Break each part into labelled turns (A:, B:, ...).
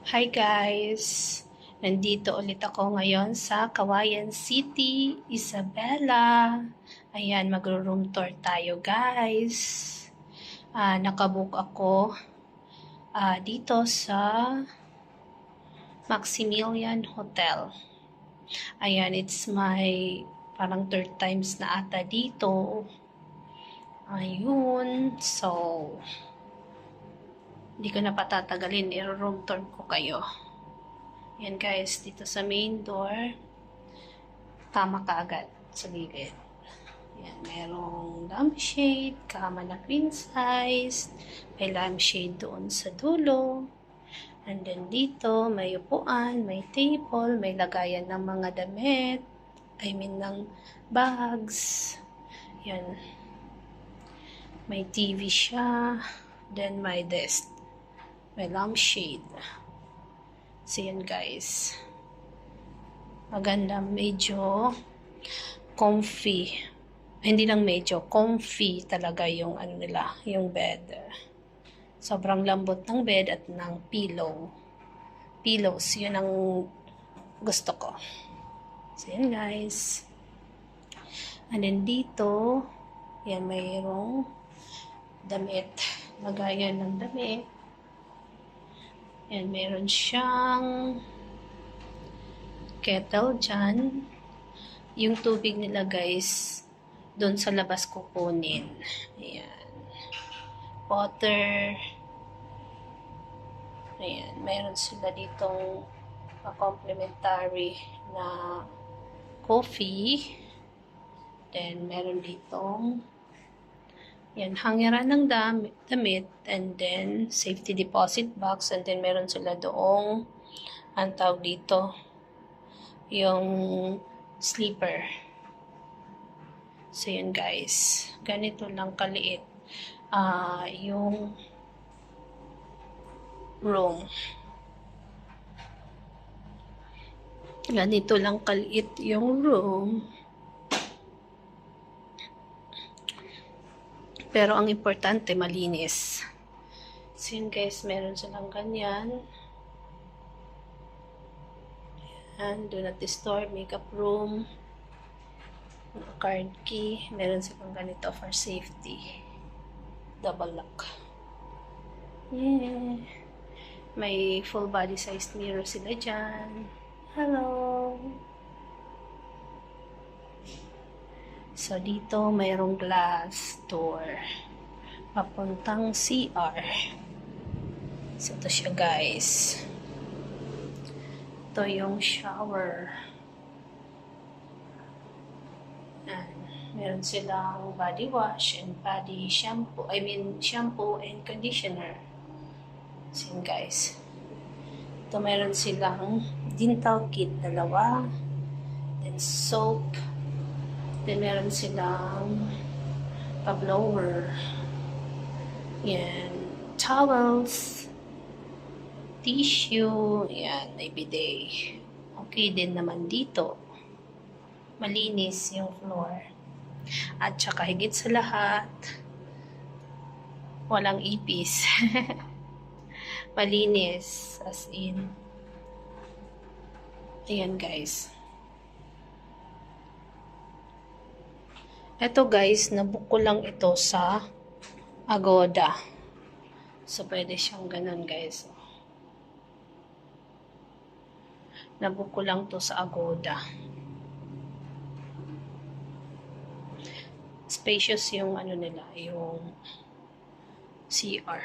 A: Hi guys! Nandito ulit ako ngayon sa Cauayan City, Isabela. Ayan, magro-room tour tayo guys. Nakabook ako dito sa Maximilian Hotel. Ayan, it's my parang third times na ata dito. Ayun, so hindi ko na patatagalin, i-room tour ko kayo. Yan guys, dito sa main door, kama ka agad sa gilid. Yan, merong lampshade, kama na queen size, may lampshade doon sa dulo. And then dito, may upuan, may table, may lagayan ng mga damit, ng bags. Yan. May TV siya, then may desk. May lampshade. So yan guys, maganda, medyo comfy. Hindi lang medyo, comfy talaga yung nila, yung bed. Sobrang lambot ng bed at ng pillows, yun ang gusto ko. So yan guys. And then dito, yan mayroong damit, lagayan ng damit. Yan, meron siyang kettle dyan. Yung tubig nila guys, doon sa labas kukunin. Ayan. Water. Ayan, meron sila ditong complimentary na coffee. Then, meron ditong yan, hangeran ng damit, and then safety deposit box, and then meron sila doong ang tawag dito, yung sleeper. So yun guys, ganito lang kaliit yung room. Ganito lang kaliit yung room. Pero ang importante, malinis. So yun guys, meron silang ganyan. Ayan, do not disturb, makeup room, card key. Meron silang ganito for safety. Double lock. Yeah. May full body size mirror sila dyan. Hello! So, dito mayroong glass door papuntang CR. So, ito siya guys. Ito yung shower. And, meron silang body wash and body shampoo. Shampoo and conditioner. So, yun guys. Ito meron silang dental kit, dalawa. Then, soap. Then, meron silang pa-blower. Yan. Towels. Tissue. Yan. May bidet. Okay din naman dito. Malinis yung floor. At saka higit sa lahat, walang ipis. Malinis. As in. Ayan guys. Ito guys, nabook ko lang ito sa Agoda. So, pwede siyang ganun guys. Nabook ko lang to sa Agoda. Spacious yung nila, yung CR.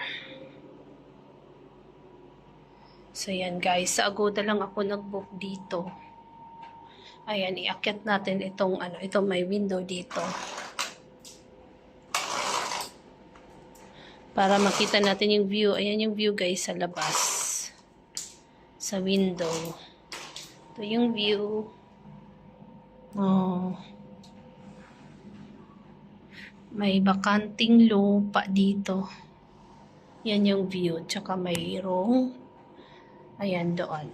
A: So, yan guys. Sa Agoda lang ako nag-book dito. Ayan, iakyat natin itong ito may window dito. Para makita natin yung view. Ayan yung view guys sa labas. Sa window. Ito yung view. Oh. May bakanting lupa dito. Yan yung view. Tsaka mayroong ayan doon.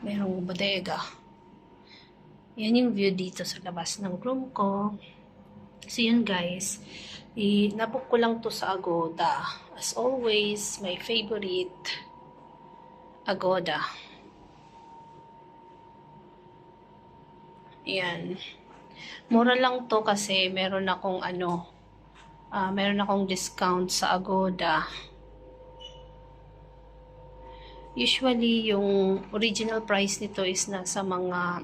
A: Mayroong bodega. Yan yung view dito sa labas ng room ko. So, yun guys. Nabook ko lang to sa Agoda. As always, my favorite Agoda. Yan. Mura lang to kasi meron akong meron akong discount sa Agoda. Usually, yung original price nito is nasa mga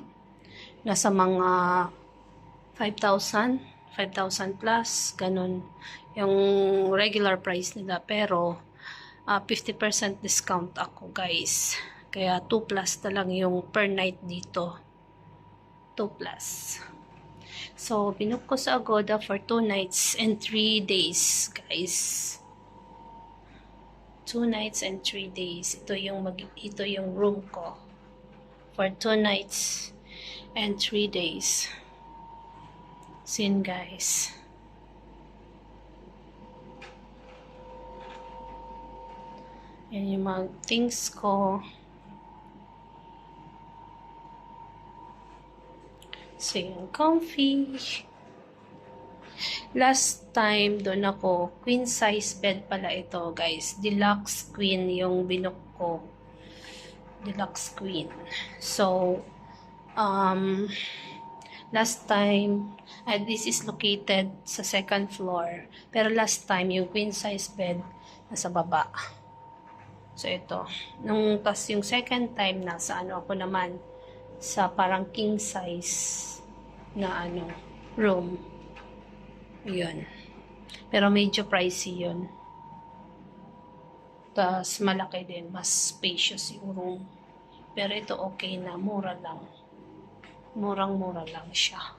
A: 5,000 plus, ganun. Yung regular price nila. Pero, 50% discount ako, guys. Kaya 2 plus na lang yung per night dito. 2 plus. So, binook ko sa Agoda for 2 nights and 3 days, guys. 2 nights and 3 days. Ito yung room ko for 2 nights and 3 days. Sin, guys. Yan yung mga things ko. So, yung comfy. Last time, doon ako, queen size bed pala ito, guys. Deluxe queen yung binook ko. Deluxe queen. So, last time, this is located sa second floor. Pero last time, yung queen size bed, nasa baba. So, ito. Tas yung second time, nasa ako naman, sa parang king size na room. Yun. Pero medyo pricey yun. Tas malaki din. Mas spacious yung room. Pero ito okay na. Mura lang. Murang-mura lang siya.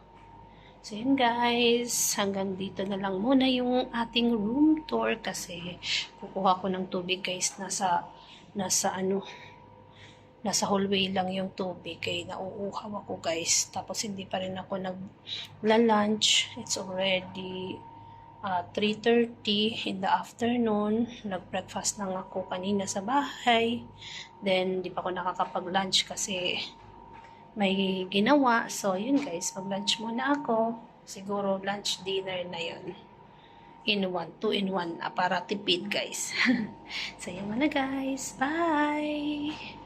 A: So yun guys. Hanggang dito na lang muna yung ating room tour. Kasi kukuha ko ng tubig guys. Nasa hallway lang yung tubig, kaya nauuhaw ako guys. Tapos hindi pa rin ako nagla-lunch. It's already 3:30 in the afternoon. Nag-breakfast lang ako kanina sa bahay. Then, hindi pa ako nakakapag-lunch kasi may ginawa. So, yun guys, mag-lunch muna ako. Siguro lunch, dinner na yun. In one, 2 in 1 para tipid guys. So, yun muna guys. Bye!